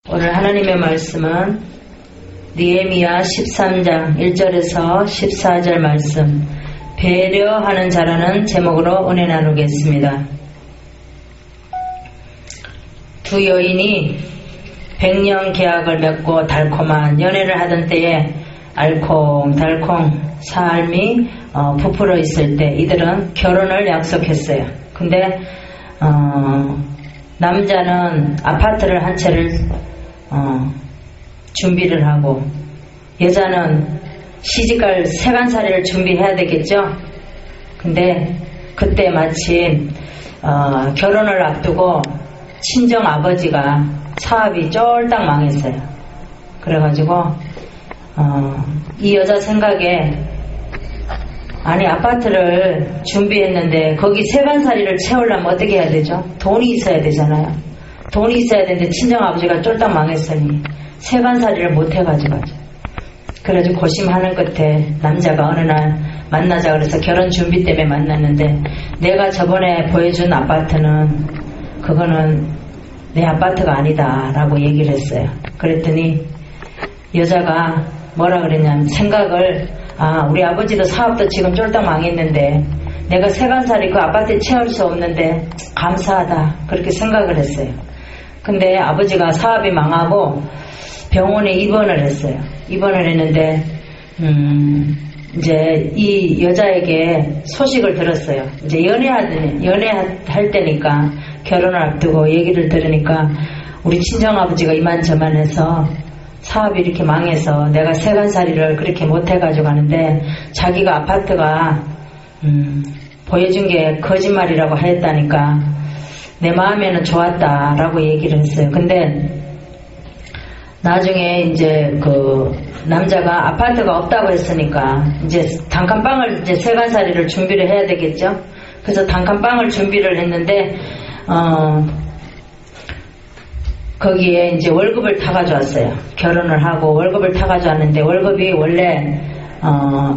오늘 하나님의 말씀은 느헤미야 13장 1절에서 14절 말씀, 배려하는 자라는 제목으로 은혜 나누겠습니다. 두 여인이 100년 계약을 맺고 달콤한 연애를 하던 때에 알콩달콩 삶이 부풀어 있을 때 이들은 결혼을 약속했어요. 근데 남자는 아파트를 한 채를 준비를 하고, 여자는 시집갈 세간살이를 준비해야 되겠죠. 근데 그때 마침 결혼을 앞두고 친정 아버지가 사업이 쫄딱 망했어요. 그래가지고 이 여자 생각에, 아니 아파트를 준비했는데 거기 세간살이를 채우려면 어떻게 해야 되죠? 돈이 있어야 되잖아요. 돈이 있어야 되는데 친정 아버지가 쫄딱 망했으니 세간살이를 못 해가지고, 그래가지고 고심하는 끝에 남자가 어느 날 만나자 그래서 결혼 준비 때문에 만났는데, 내가 저번에 보여준 아파트는 그거는 내 아파트가 아니다 라고 얘기를 했어요. 그랬더니 여자가 뭐라 그랬냐면, 생각을, 우리 아버지도 사업도 지금 쫄딱 망했는데 내가 세간살이 그 아파트에 채울 수 없는데 감사하다, 그렇게 생각을 했어요. 근데 아버지가 사업이 망하고 병원에 입원을 했어요. 입원을 했는데 이제 이 여자에게 소식을 들었어요. 이제 연애할 때니까, 결혼을 앞두고 얘기를 들으니까 우리 친정아버지가 이만저만해서 사업이 이렇게 망해서 내가 세간살이를 그렇게 못해가지고 하는데, 자기가 아파트가 보여준 게 거짓말이라고 하였다니까 내 마음에는 좋았다라고 얘기를 했어요. 근데 나중에 이제 그 남자가 아파트가 없다고 했으니까 이제 단칸방을, 이제 세간살이를 준비를 해야 되겠죠. 그래서 단칸방을 준비를 했는데 거기에 이제 월급을 타가져왔어요. 결혼을 하고 월급을 타가져왔는데, 월급이 원래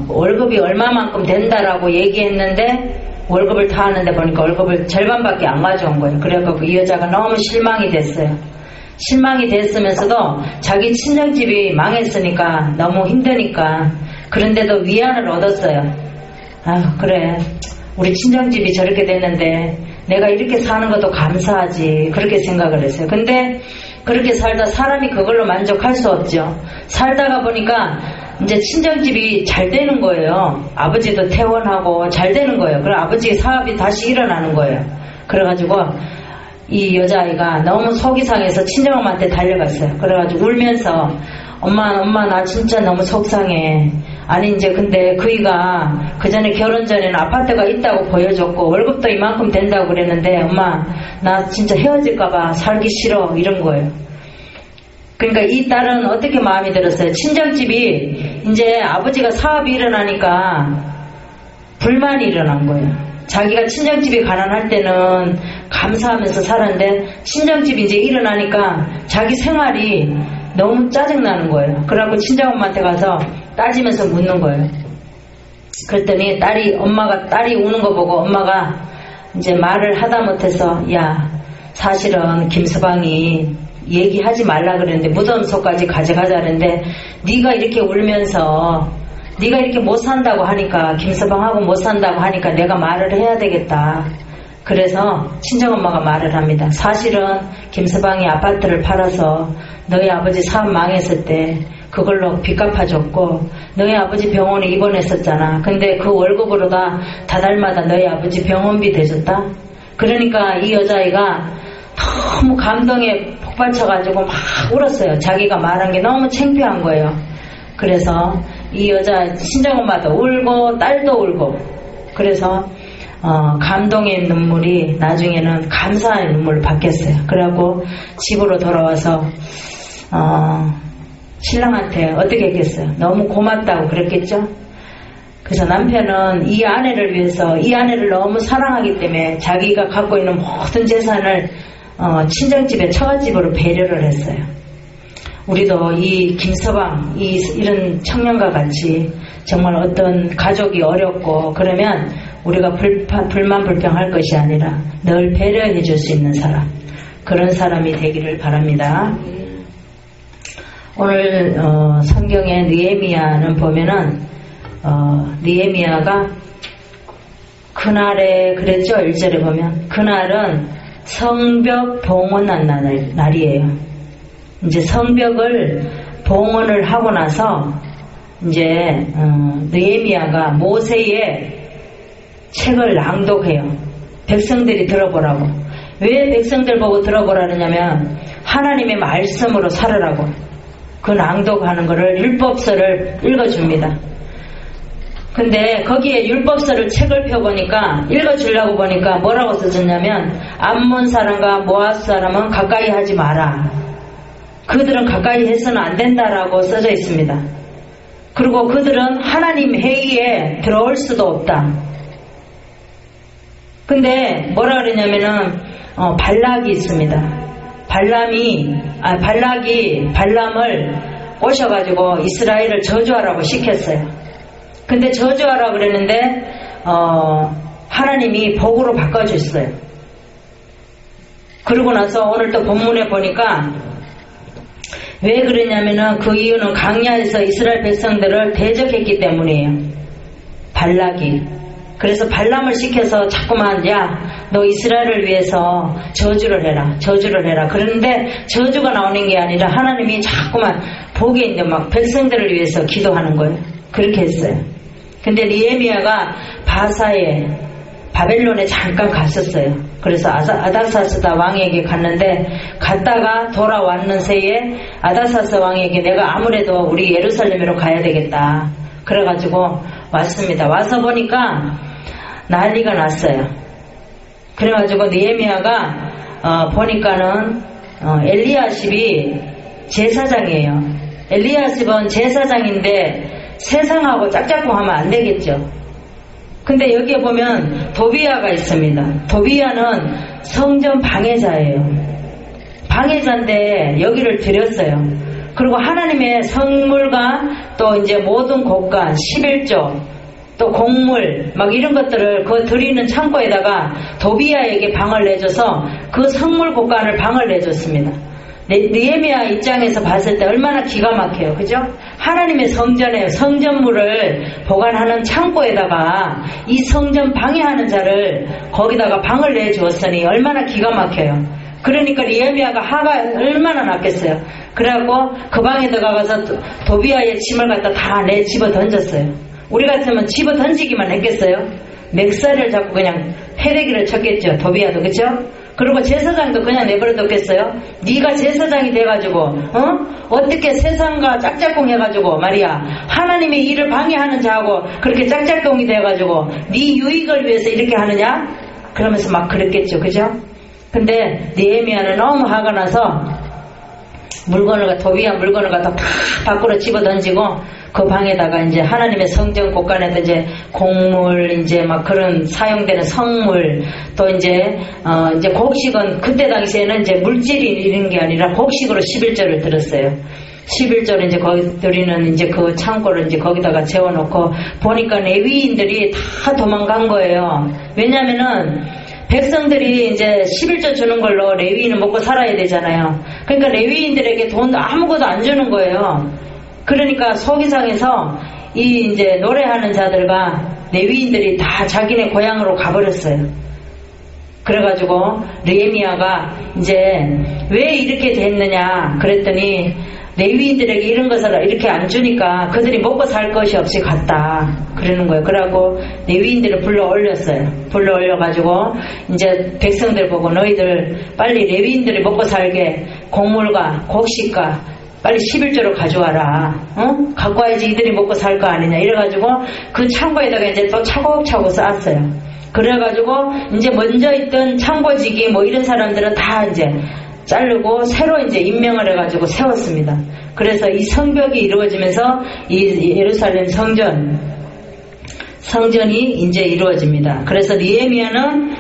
월급이 얼마만큼 된다라고 얘기했는데 월급을 타왔는데 보니까 월급을 절반밖에 안 가져온 거예요. 그래갖고 이 여자가 너무 실망이 됐어요. 실망이 됐으면서도 자기 친정집이 망했으니까 너무 힘드니까, 그런데도 위안을 얻었어요. 그래, 우리 친정집이 저렇게 됐는데 내가 이렇게 사는 것도 감사하지, 그렇게 생각을 했어요. 근데 그렇게 살다 사람이 그걸로 만족할 수 없죠. 살다가 보니까 이제 친정집이 잘 되는 거예요. 아버지도 퇴원하고 잘 되는 거예요. 그럼 아버지의 사업이 다시 일어나는 거예요. 그래가지고 이 여자아이가 너무 속이 상해서 친정엄마한테 달려갔어요. 그래가지고 울면서, 엄마 나 진짜 너무 속상해. 아니 이제 근데 그이가 그 전에 결혼 전에는 아파트가 있다고 보여줬고 월급도 이만큼 된다고 그랬는데, 엄마 나 진짜 헤어질까봐 살기 싫어, 이런 거예요. 그러니까 이 딸은 어떻게 마음이 들었어요? 친정집이 이제 아버지가 사업이 일어나니까 불만이 일어난 거예요. 자기가 친정집이 가난할 때는 감사하면서 살았는데 친정집이 이제 일어나니까 자기 생활이 너무 짜증나는 거예요. 그래갖고 친정엄마한테 가서 따지면서 묻는 거예요. 그랬더니 딸이 우는 거 보고 엄마가 이제 말을 하다 못해서, 야, 사실은 김서방이 얘기하지 말라 그랬는데 무덤소까지 가져가자는데, 네가 이렇게 울면서 네가 이렇게 못 산다고 하니까, 김서방하고 못 산다고 하니까 내가 말을 해야 되겠다. 그래서 친정엄마가 말을 합니다. 사실은 김서방이 아파트를 팔아서 너희 아버지 사업 망했을 때 그걸로 빚 갚아줬고, 너희 아버지 병원에 입원했었잖아. 근데 그 월급으로 다달마다 너희 아버지 병원비 대줬다. 그러니까 이 여자아이가 너무 감동에 폭발쳐가지고 막 울었어요. 자기가 말한 게 너무 창피한 거예요. 그래서 이 여자 친정엄마도 울고 딸도 울고, 그래서 감동의 눈물이 나중에는 감사의 눈물로 바뀌었어요. 그래갖고 집으로 돌아와서 신랑한테 어떻게 했겠어요? 너무 고맙다고 그랬겠죠? 그래서 남편은 이 아내를 위해서, 이 아내를 너무 사랑하기 때문에 자기가 갖고 있는 모든 재산을 친정집에 처갓집으로 배려를 했어요. 우리도 이 김서방, 이런 청년과 같이 정말 어떤 가족이 어렵고 그러면 우리가 불만 불평할 것이 아니라 늘 배려해 줄 수 있는 사람, 그런 사람이 되기를 바랍니다. 오늘 성경의 느헤미야는 보면은 느헤미야가 그날에 그랬죠. 1절에 보면 그날은 성벽 봉헌한 날이에요. 이제 성벽을 봉헌을 하고 나서 이제 느헤미야가 모세의 책을 낭독해요. 백성들이 들어보라고. 왜 백성들 보고 들어보라느냐면 하나님의 말씀으로 살으라고. 그 낭독하는 거를 율법서를 읽어줍니다. 근데 거기에 율법서를 책을 펴보니까 읽어주려고 보니까 뭐라고 써졌냐면 암몬 사람과 모압 사람은 가까이 하지 마라. 그들은 가까이 해서는 안 된다라고 써져 있습니다. 그리고 그들은 하나님 회의에 들어올 수도 없다. 근데 뭐라 그러냐면은 발락이 있습니다. 발락이 발람을 꼬셔가지고 이스라엘을 저주하라고 시켰어요. 근데 저주하라고 그랬는데 하나님이 복으로 바꿔줬어요. 그러고 나서 오늘 또 본문에 보니까 왜 그러냐면은 그 이유는 광야에서 이스라엘 백성들을 대적했기 때문이에요. 발락이. 그래서 발람을 시켜서 자꾸만 너 이스라엘을 위해서 저주를 해라. 그런데 저주가 나오는 게 아니라 하나님이 자꾸만 복에 있는 막 백성들을 위해서 기도하는 거예요. 그렇게 했어요. 근데 느헤미야가 바벨론에 잠깐 갔었어요. 그래서 아닥사스다 왕에게 갔는데 갔다가 돌아왔는 새에 아닥사스 왕에게 내가 아무래도 우리 예루살렘으로 가야 되겠다. 그래가지고 왔습니다. 와서 보니까 난리가 났어요. 그래가지고 느헤미야가 보니까는 엘리야십이 제사장이에요. 엘리야십은 제사장인데 세상하고 짝짝꿍하면 안 되겠죠. 근데 여기에 보면 도비야가 있습니다. 도비야는 성전 방해자예요. 방해자인데 여기를 드렸어요. 그리고 하나님의 성물과 또 이제 모든 곳간 11조 또 곡물 막 이런 것들을 그 드리는 창고에다가 도비야에게 방을 내줘서 그 성물 곳간을 방을 내줬습니다. 느헤미야 입장에서 봤을 때 얼마나 기가 막혀요. 그죠? 하나님의 성전에 성전물을 보관하는 창고에다가 이 성전 방해하는 자를 거기다가 방을 내주었으니 얼마나 기가 막혀요. 그러니까 느헤미야가 화가 얼마나 났겠어요. 그래갖고 그 방에 들어가서 도비야의 짐을 갖다 다 집어 던졌어요. 우리 같으면 집어 던지기만 했겠어요? 맥살을 잡고 그냥 패대기를 쳤겠죠. 도비야도. 그쵸? 그리고 제사장도 그냥 내버려뒀겠어요? 네가 제사장이 돼가지고 어떻게 세상과 짝짝꿍 해가지고 말이야 하나님의 일을 방해하는 자하고 그렇게 짝짝꿍이 돼가지고 네 유익을 위해서 이렇게 하느냐? 그러면서 막 그랬겠죠. 그죠? 근데 느헤미야는 너무 화가 나서 도비야 물건을 갖다 다 밖으로 집어 던지고 그 방에다가 이제 하나님의 성전 곳간에도 이제 곡물 이제 막 그런 사용되는 성물 또 이제 곡식은 그때 당시에는 이제 물질이 이런 게 아니라 곡식으로 11조를 들었어요. 11조를 이제 거기 드리는 이제 그 창고를 이제 거기다가 재워놓고 보니까 레위인들이 다 도망간 거예요. 왜냐면은 백성들이 이제 11조 주는 걸로 레위인은 먹고 살아야 되잖아요. 그러니까 레위인들에게 돈 아무것도 안 주는 거예요. 그러니까 서기상에서 이 이제 노래하는 자들과 레위인들이 다 자기네 고향으로 가버렸어요. 그래가지고 느헤미야가 이제 왜 이렇게 됐느냐 그랬더니 레위인들에게 이런 것을 이렇게 안 주니까 그들이 먹고 살 것이 없이 갔다 그러는 거예요. 그래갖고 레위인들을 불러 올렸어요. 불러 올려가지고 이제 백성들 보고 너희들 빨리 레위인들이 먹고 살게 곡물과 곡식과 빨리 11조로 가져와라. 갖고 와야지 이들이 먹고 살 거 아니냐. 이래가지고 그 창고에다가 이제 또 차곡차곡 쌓았어요. 그래가지고 이제 먼저 있던 창고지기 뭐 이런 사람들은 다 이제 자르고 새로 이제 임명을 해가지고 세웠습니다. 그래서 이 성벽이 이루어지면서 이 예루살렘 성전이 이제 이루어집니다. 그래서 느헤미야는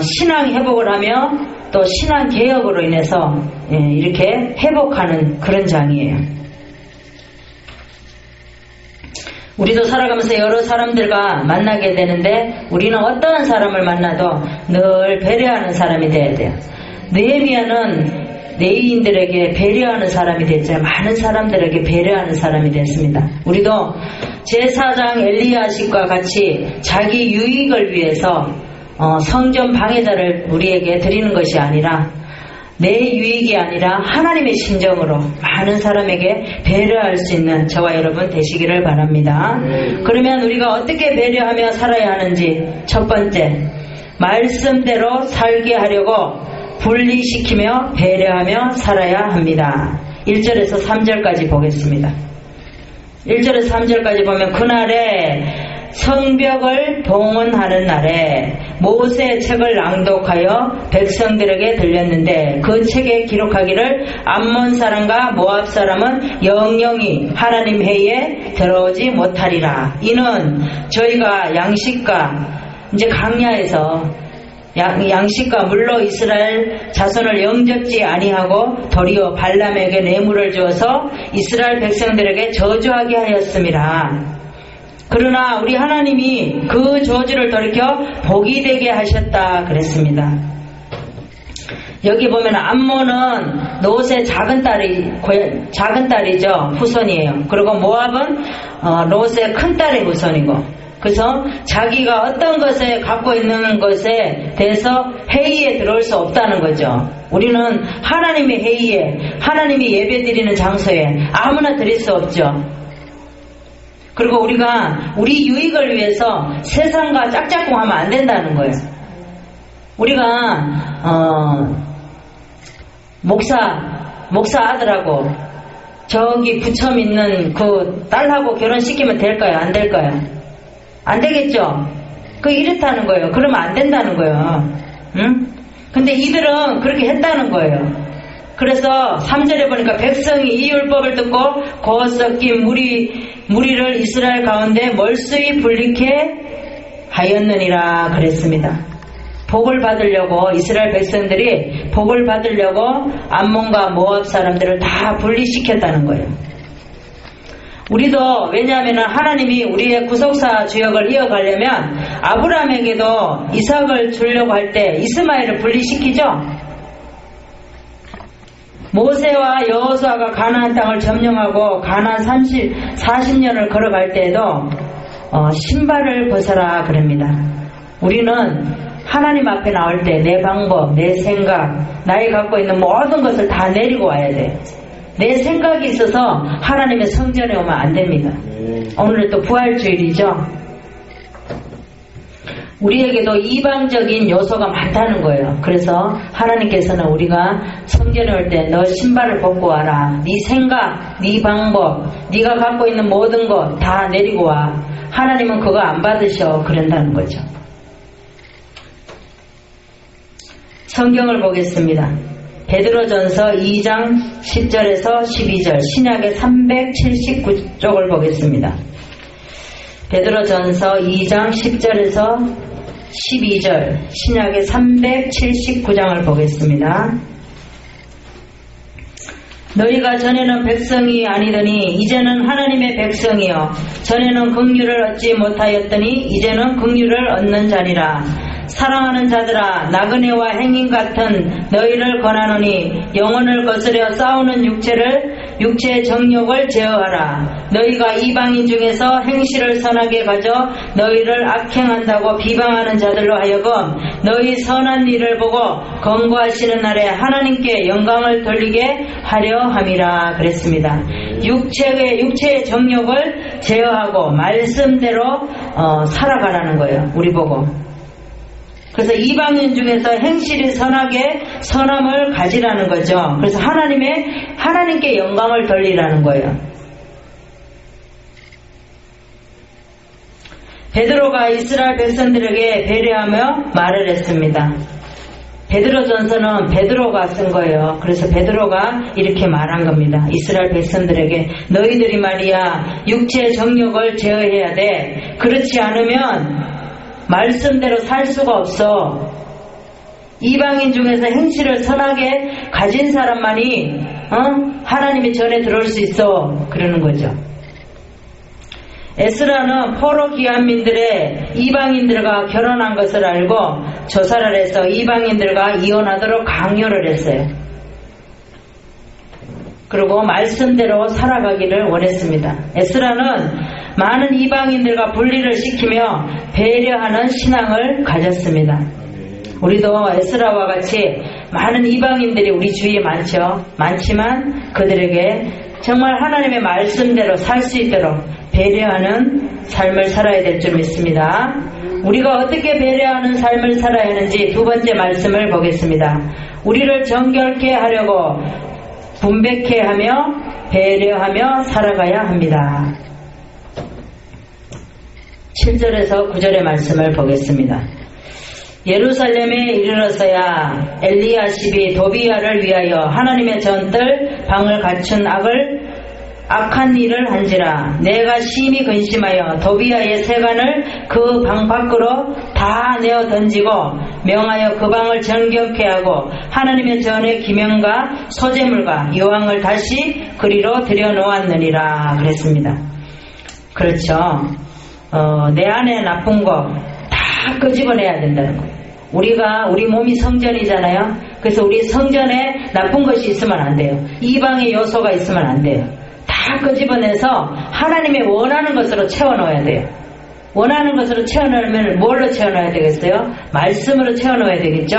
신앙 회복을 하며 또 신앙 개혁으로 인해서 이렇게 회복하는 그런 장이에요. 우리도 살아가면서 여러 사람들과 만나게 되는데 우리는 어떠한 사람을 만나도 늘 배려하는 사람이 돼야 돼요. 느헤미야는 내인들에게 배려하는 사람이 됐죠. 많은 사람들에게 배려하는 사람이 됐습니다. 우리도 제사장 엘리야십과 같이 자기 유익을 위해서 성전 방해자를 우리에게 드리는 것이 아니라 내 유익이 아니라 하나님의 심정으로 많은 사람에게 배려할 수 있는 저와 여러분 되시기를 바랍니다. 그러면 우리가 어떻게 배려하며 살아야 하는지, 첫 번째, 말씀대로 살게 하려고 분리시키며 배려하며 살아야 합니다. 1절에서 3절까지 보겠습니다. 1절에서 3절까지 보면, 그날에 성벽을 봉헌하는 날에 모세의 책을 낭독하여 백성들에게 들렸는데, 그 책에 기록하기를 암몬 사람과 모압 사람은 영영이 하나님 회의에 들어오지 못하리라. 이는 저희가 양식과, 이제 강야에서 양식과 물로 이스라엘 자손을 영접지 아니하고 도리어 발람에게 뇌물을 주어서 이스라엘 백성들에게 저주하게 하였음이라. 그러나 우리 하나님이 그 저주를 돌이켜 복이 되게 하셨다 그랬습니다. 여기 보면 암몬은 롯의 작은 딸이죠. 후손이에요. 그리고 모압은 롯의 큰 딸의 후손이고, 그래서 자기가 어떤 것에 갖고 있는 것에 대해서 회의에 들어올 수 없다는 거죠. 우리는 하나님의 회의에, 하나님이 예배드리는 장소에 아무나 드릴 수 없죠. 그리고 우리가 우리 유익을 위해서 세상과 짝짝꿍하면 안 된다는 거예요. 우리가 목사 아들하고 저기 부첨 있는 그 딸하고 결혼시키면 될까요? 안 될까요? 안 되겠죠? 이렇다는 거예요. 그러면 안 된다는 거예요. 응? 근데 이들은 그렇게 했다는 거예요. 그래서 3절에 보니까 백성이 이 율법을 듣고 곧 섞인 무리를 이스라엘 가운데 멀수히 불리게 하였느니라 그랬습니다. 복을 받으려고, 이스라엘 백성들이 복을 받으려고 암몬과 모압 사람들을 다 분리시켰다는 거예요. 우리도, 왜냐하면 하나님이 우리의 구속사 주역을 이어가려면 아브라함에게도 이삭을 주려고 할 때 이스마엘을 분리시키죠. 모세와 여호수아가 가나안 땅을 점령하고 가나안 40년을 걸어갈 때에도 신발을 벗어라 그럽니다. 우리는 하나님 앞에 나올 때 내 방법, 내 생각, 나의 갖고 있는 모든 것을 다 내리고 와야 돼. 내 생각이 있어서 하나님의 성전에 오면 안 됩니다. 오늘은 또 부활주일이죠. 우리에게도 이방적인 요소가 많다는 거예요. 그래서 하나님께서는 우리가 성전에 올 때 너 신발을 벗고 와라. 네 생각, 네 방법, 네가 갖고 있는 모든 것 다 내리고 와. 하나님은 그거 안 받으셔. 그런다는 거죠. 성경을 보겠습니다. 베드로전서 2장 10절에서 12절, 신약의 379쪽을 보겠습니다. 베드로전서 2장 10절에서 12절, 신약의 379장을 보겠습니다. 너희가 전에는 백성이 아니더니 이제는 하나님의 백성이요, 전에는 긍휼을 얻지 못하였더니 이제는 긍휼을 얻는 자니라. 사랑하는 자들아, 나그네와 행인 같은 너희를 권하노니 영혼을 거스려 싸우는 육체의 정욕을 제어하라. 너희가 이방인 중에서 행실을 선하게 가져 너희를 악행한다고 비방하는 자들로 하여금 너희 선한 일을 보고 검거하시는 날에 하나님께 영광을 돌리게 하려 함이라 그랬습니다. 육체의 정욕을 제어하고 말씀대로 살아가라는 거예요. 우리 보고. 그래서 이방인 중에서 행실이 선하게 선함을 가지라는 거죠. 그래서 하나님께 영광을 돌리라는 거예요. 베드로가 이스라엘 백성들에게 배려하며 말을 했습니다. 베드로전서는 베드로가 쓴 거예요. 그래서 베드로가 이렇게 말한 겁니다. 이스라엘 백성들에게 너희들이 말이야 육체의 정욕을 제어해야 돼. 그렇지 않으면 말씀대로 살 수가 없어. 이방인 중에서 행실을 선하게 가진 사람만이 하나님의 전에 들어올 수 있어. 그러는 거죠. 에스라는 포로 기한민들의 이방인들과 결혼한 것을 알고 조사를 해서 이방인들과 이혼하도록 강요를 했어요. 그리고 말씀대로 살아가기를 원했습니다. 에스라는 많은 이방인들과 분리를 시키며 배려하는 신앙을 가졌습니다. 우리도 에스라와 같이 많은 이방인들이 우리 주위에 많죠. 많지만 그들에게 정말 하나님의 말씀대로 살 수 있도록 배려하는 삶을 살아야 될 줄 믿습니다. 우리가 어떻게 배려하는 삶을 살아야 하는지 두 번째 말씀을 보겠습니다. 우리를 정결케 하려고 분別케 하며 배려하며 살아가야 합니다. 7절에서 9절의 말씀을 보겠습니다. 예루살렘에 이르러서야 엘리야십이 도비야를 위하여 하나님의 전뜰 방을 갖춘 악한 일을 한지라. 내가 심히 근심하여 도비야의 세간을 그 방 밖으로 다 내어 던지고 명하여 그 방을 정결케 하고 하나님의 전의 기명과 소재물과 요항을 다시 그리로 들여놓았느니라 그랬습니다. 그렇죠. 내 안에 나쁜 거 다 끄집어내야 된다는 거예요. 우리 몸이 성전이잖아요. 그래서 우리 성전에 나쁜 것이 있으면 안 돼요. 이방의 요소가 있으면 안 돼요. 다 끄집어내서 하나님의 원하는 것으로 채워넣어야 돼요. 원하는 것으로 채워넣으면 뭘로 채워넣어야 되겠어요? 말씀으로 채워넣어야 되겠죠?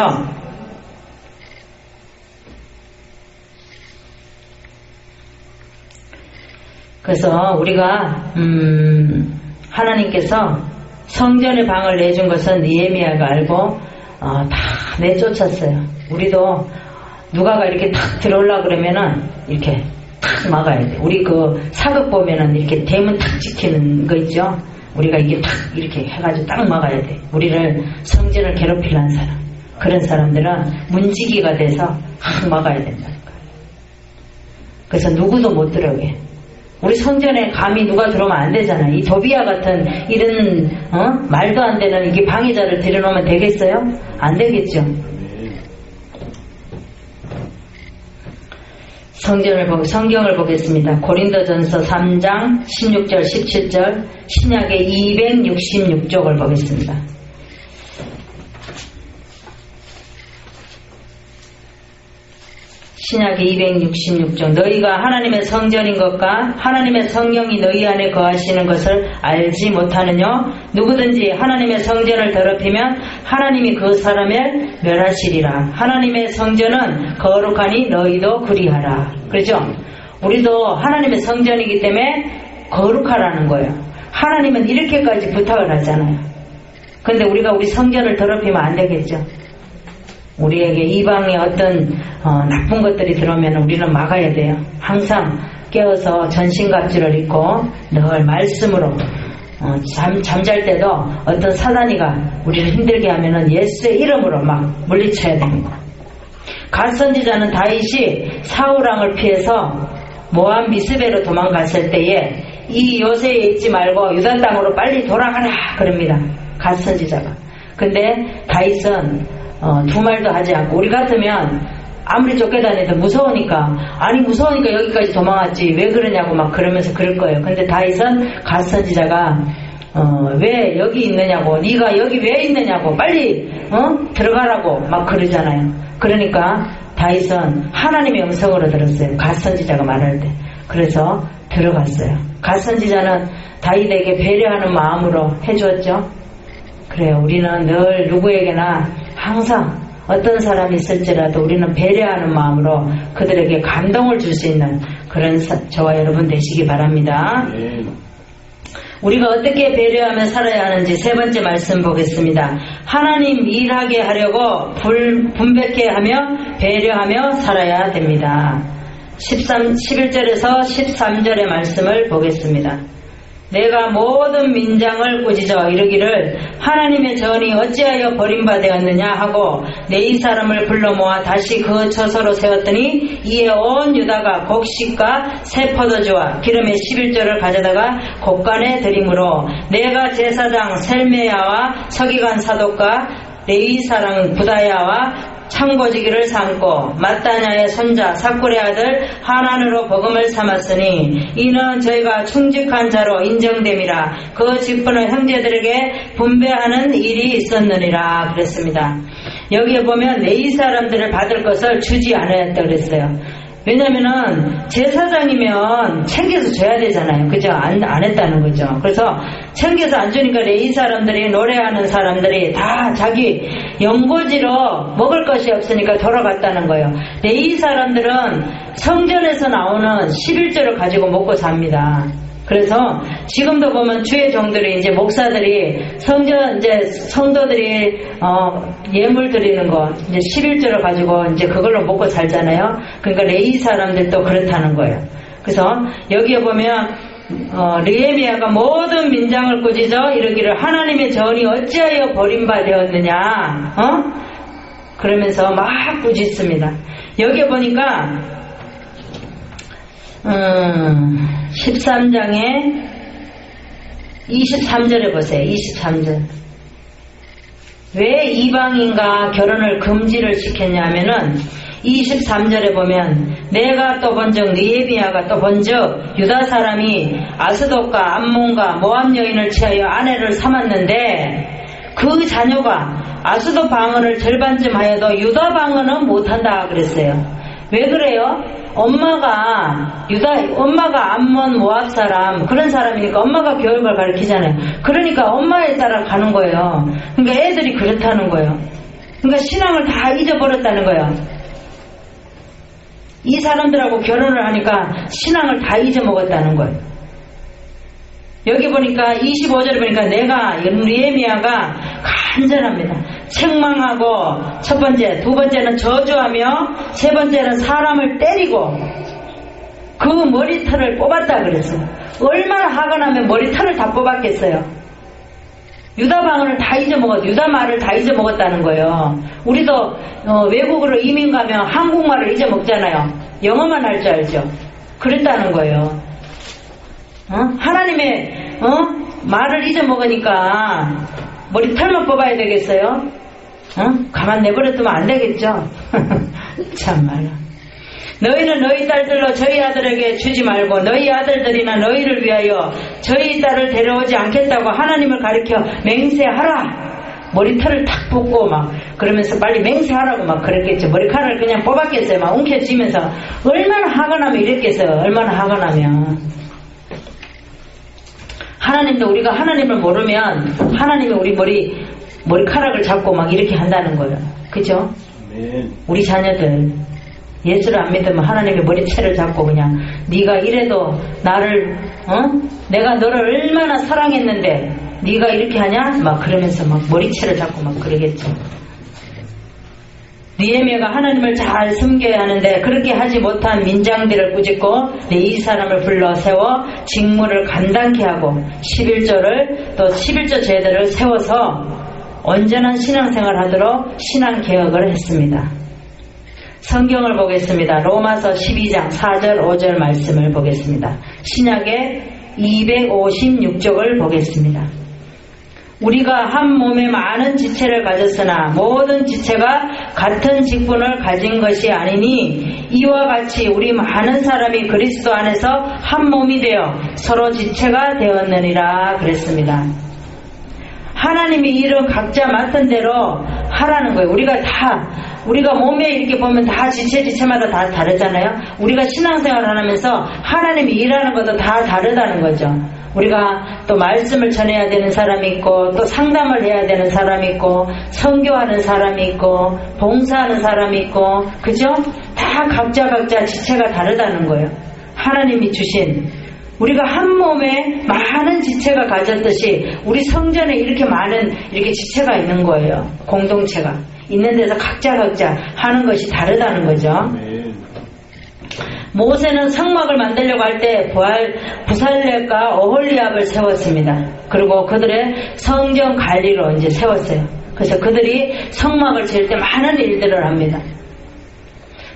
그래서 우리가 하나님께서 성전의 방을 내준 것은 느헤미야가 알고 다 내쫓았어요. 우리도 누가가 이렇게 탁 들어오려고 그러면은 이렇게 탁 막아야 돼. 우리 그 사극 보면은 이렇게 대문 탁 지키는 거 있죠? 우리가 이게 탁 이렇게 해가지고 딱 막아야 돼. 우리를 성전을 괴롭히려는 사람. 그런 사람들은 문지기가 돼서 탁 막아야 된다는 거예요. 그래서 누구도 못 들어오게. 우리 성전에 감히 누가 들어오면 안 되잖아요. 이 도비야 같은 이런 말도 안 되는 이게 방해자를 들여놓으면 되겠어요? 안 되겠죠. 성경을 보겠습니다. 고린도전서 3장 16절 17절 신약의 266쪽을 보겠습니다. 신약의 266쪽 너희가 하나님의 성전인 것과 하나님의 성령이 너희 안에 거하시는 것을 알지 못하느냐? 누구든지 하나님의 성전을 더럽히면 하나님이 그 사람을 멸하시리라. 하나님의 성전은 거룩하니 너희도 그리하라. 그렇죠? 우리도 하나님의 성전이기 때문에 거룩하라는 거예요. 하나님은 이렇게까지 부탁을 하잖아요. 근데 우리가 우리 성전을 더럽히면 안 되겠죠? 우리에게 이방의 어떤 나쁜 것들이 들어오면 우리는 막아야 돼요. 항상 깨어서 전신갑주를 입고 늘 말씀으로 잠잘 때도 어떤 사단이가 우리를 힘들게 하면은 예수의 이름으로 막 물리쳐야 됩니다. 갓 선지자는 다윗이 사울왕을 피해서 모압 미스베로 도망갔을 때에 이 요새에 있지 말고 유다 땅으로 빨리 돌아가라 그럽니다. 갓 선지자가. 근데 다윗은 두 말도 하지 않고 우리 같으면 아무리 쫓겨다녀도 무서우니까 여기까지 도망왔지 왜 그러냐고 막 그러면서 그럴 거예요. 근데 다윗은 갓 선지자가 왜 여기 있느냐고 네가 여기 왜 있느냐고 빨리 들어가라고 막 그러잖아요. 그러니까 다윗은 하나님의 음성으로 들었어요. 갓 선지자가 말할 때. 그래서 들어갔어요. 갓 선지자는 다윗에게 배려하는 마음으로 해주었죠. 그래요. 우리는 늘 누구에게나 항상 어떤 사람이 있을지라도 우리는 배려하는 마음으로 그들에게 감동을 줄 수 있는 그런 저와 여러분 되시기 바랍니다. 우리가 어떻게 배려하며 살아야 하는지 세 번째 말씀 보겠습니다. 하나님 일하게 하려고 분別케 하며 배려하며 살아야 됩니다. 11절에서 13절의 말씀을 보겠습니다. 내가 모든 민장을 꾸짖어 이르기를 하나님의 전이 어찌하여 버림받았느냐 하고 내 이 사람을 불러 모아 다시 그 처소로 세웠더니 이에 온 유다가 곡식과 새 포도주와 기름의 11조를 가져다가 곡간에 드림으로 내가 제사장 셀메야와 서기관 사독과 레위 사람 부다야와 창고지기를 삼고 마따냐의 손자 사꿀의 아들 하난으로 복음을 삼았으니 이는 저희가 충직한 자로 인정됨이라. 그 직분을 형제들에게 분배하는 일이 있었느니라 그랬습니다. 여기에 보면 레위 사람들을 받을 것을 주지 않았다 그랬어요. 왜냐면은 제사장이면 챙겨서 줘야 되잖아요. 그죠? 안 했다는 거죠. 그래서 챙겨서 안 주니까 레위 사람들이, 노래하는 사람들이 다 자기 연고지로 먹을 것이 없으니까 돌아갔다는 거예요. 레위 사람들은 성전에서 나오는 11조를 가지고 먹고 삽니다. 그래서 지금도 보면 주의 종들이, 이제 목사들이 성전, 이제 성도들이 예물 드리는 거 이제 11조를 가지고 이제 그걸로 먹고 살잖아요. 그러니까 레위 사람들도 그렇다는 거예요. 그래서 여기에 보면 느헤미야가 모든 민장을 꾸짖어 이르기를 하나님의 전이 어찌하여 버림받았느냐, 그러면서 막 꾸짖습니다. 여기에 보니까 13장에 23절에 보세요. 23절. 왜 이방인과 결혼을 금지를 시켰냐면은 23절에 보면 내가 또 본즉 느헤미야가 또 본즉 유다 사람이 아스돗과 암몬과 모압 여인을 취하여 아내를 삼았는데 그 자녀가 아스돗 방언을 절반쯤 하여도 유다 방언은 못한다 그랬어요. 왜 그래요? 엄마가 암몬 모압 사람, 그런 사람이니까 엄마가 교육을 가르치잖아요. 그러니까 엄마에 따라 가는 거예요. 그러니까 애들이 그렇다는 거예요. 그러니까 신앙을 다 잊어버렸다는 거예요. 이 사람들하고 결혼을 하니까 신앙을 다 잊어먹었다는 거예요. 여기 보니까 25절에 보니까 내가 느헤미야가 간절합니다. 책망하고 첫 번째, 두 번째는 저주하며 세 번째는 사람을 때리고 그 머리털을 뽑았다 그랬어요. 얼마나 화가 나면 머리털을 다 뽑았겠어요. 유다 방언을 다 잊어먹었, 유다 말을 다 잊어먹었다는 거예요. 우리도 외국으로 이민 가면 한국말을 잊어먹잖아요. 영어만 할 줄 알죠. 그랬다는 거예요. 하나님의 말을 잊어먹으니까 머리털만 뽑아야 되겠어요? 가만 내버려두면 안 되겠죠? 참말로. 너희는 너희 딸들로 저희 아들에게 주지 말고 너희 아들들이나 너희를 위하여 저희 딸을 데려오지 않겠다고 하나님을 가리켜 맹세하라. 머리털을 탁 뽑고 막 그러면서 빨리 맹세하라고 막 그랬겠죠. 머리카락을 그냥 뽑았겠어요. 막 움켜쥐면서 얼마나 화가 나면 이랬겠어요. 얼마나 화가 나면. 하나님도 우리가 하나님을 모르면 하나님이 우리 머리카락을 잡고 막 이렇게 한다는 거예요. 그죠? 아멘. 우리 자녀들 예수를 안 믿으면 하나님의 머리채를 잡고 그냥 네가 이래도 나를 내가 너를 얼마나 사랑했는데 네가 이렇게 하냐? 막 그러면서 막 머리채를 잡고 막 그러겠죠. 느헤미야가 하나님을 잘 섬겨야 하는데 그렇게 하지 못한 민장들을 꾸짖고 이 사람을 불러 세워 직무를 감당케 하고 11조를 또 11조 제도를 세워서 온전한 신앙생활을 하도록 신앙개혁을 했습니다. 성경을 보겠습니다. 로마서 12장 4절 5절 말씀을 보겠습니다. 신약의 256쪽을 보겠습니다. 우리가 한 몸에 많은 지체를 가졌으나 모든 지체가 같은 직분을 가진 것이 아니니 이와 같이 우리 많은 사람이 그리스도 안에서 한 몸이 되어 서로 지체가 되었느니라 그랬습니다. 하나님이 일은 각자 맡은 대로 하라는 거예요. 우리가 몸에 이렇게 보면 다 지체마다 다 다르잖아요. 우리가 신앙생활을 하면서 하나님이 일하는 것도 다 다르다는 거죠. 우리가 또 말씀을 전해야 되는 사람이 있고 또 상담을 해야 되는 사람이 있고 선교하는 사람이 있고 봉사하는 사람이 있고 그죠? 다 각자 지체가 다르다는 거예요. 하나님이 주신 우리가 한 몸에 많은 지체가 가졌듯이 우리 성전에 이렇게 많은 이렇게 지체가 있는 거예요. 공동체가 있는 데서 각자 하는 것이 다르다는 거죠. 모세는 성막을 만들려고 할 때 부살렙과 오홀리압을 세웠습니다. 그리고 그들의 성전 관리로 이제 세웠어요. 그래서 그들이 성막을 지을 때 많은 일들을 합니다.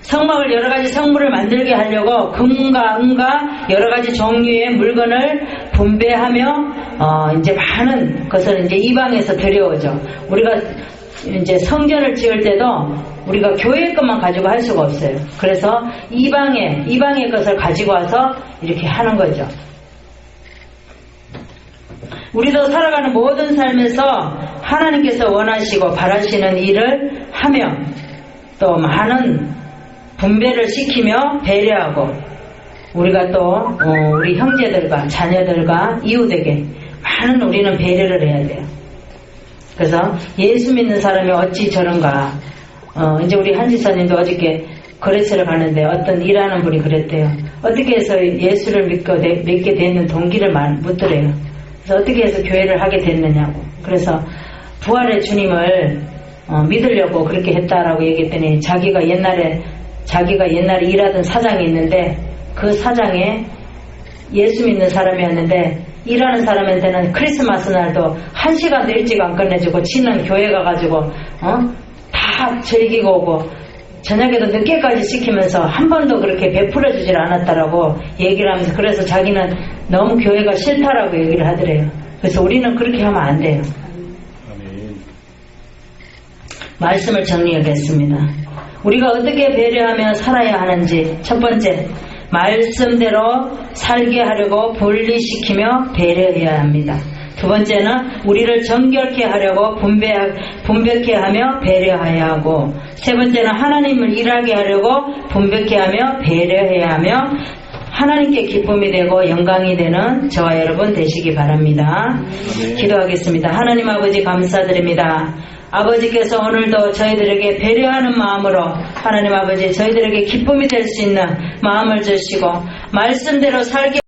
성막을 여러 가지 성물을 만들게 하려고 금과 은과 여러 가지 종류의 물건을 분배하며 이제 많은 것을 이제 이방에서 들여오죠. 우리가 이제 성전을 지을 때도 우리가 교회 것만 가지고 할 수가 없어요. 그래서 이방의 것을 가지고 와서 이렇게 하는 거죠. 우리도 살아가는 모든 삶에서 하나님께서 원하시고 바라시는 일을 하며 또 많은 분배를 시키며 배려하고 우리가 또 우리 형제들과 자녀들과 이웃에게 많은 우리는 배려를 해야 돼요. 그래서 예수 믿는 사람이 어찌 저런가. 이제 우리 한지사님도 어저께 거래처를 가는데 어떤 일하는 분이 그랬대요. 어떻게 해서 예수를 믿게 되는 동기를 묻더래요. 그래서 어떻게 해서 교회를 하게 됐느냐고. 그래서 부활의 주님을 믿으려고 그렇게 했다라고 얘기했더니 자기가 옛날에 일하던 사장이 있는데 그 사장에 예수 믿는 사람이었는데 일하는 사람한테는 크리스마스 날도 1시간도 일찍 안 끝내주고 지는 교회 가가지고 다 즐기고 오고 저녁에도 늦게까지 시키면서 한 번도 그렇게 베풀어 주질 않았다라고 얘기를 하면서 그래서 자기는 너무 교회가 싫다라고 얘기를 하더래요. 그래서 우리는 그렇게 하면 안 돼요. 말씀을 정리하겠습니다. 우리가 어떻게 배려하며 살아야 하는지 첫 번째, 말씀대로 살게 하려고 분리시키며 배려해야 합니다. 두 번째는 우리를 정결케 하려고 분별케 하며 배려해야 하고 세 번째는 하나님을 일하게 하려고 분별케 하며 배려해야 하며 하나님께 기쁨이 되고 영광이 되는 저와 여러분 되시기 바랍니다. 기도하겠습니다. 하나님 아버지 감사드립니다. 아버지께서 오늘도 저희들에게 배려하는 마음으로 하나님 아버지 저희들에게 기쁨이 될 수 있는 마음을 주시고 말씀대로 살게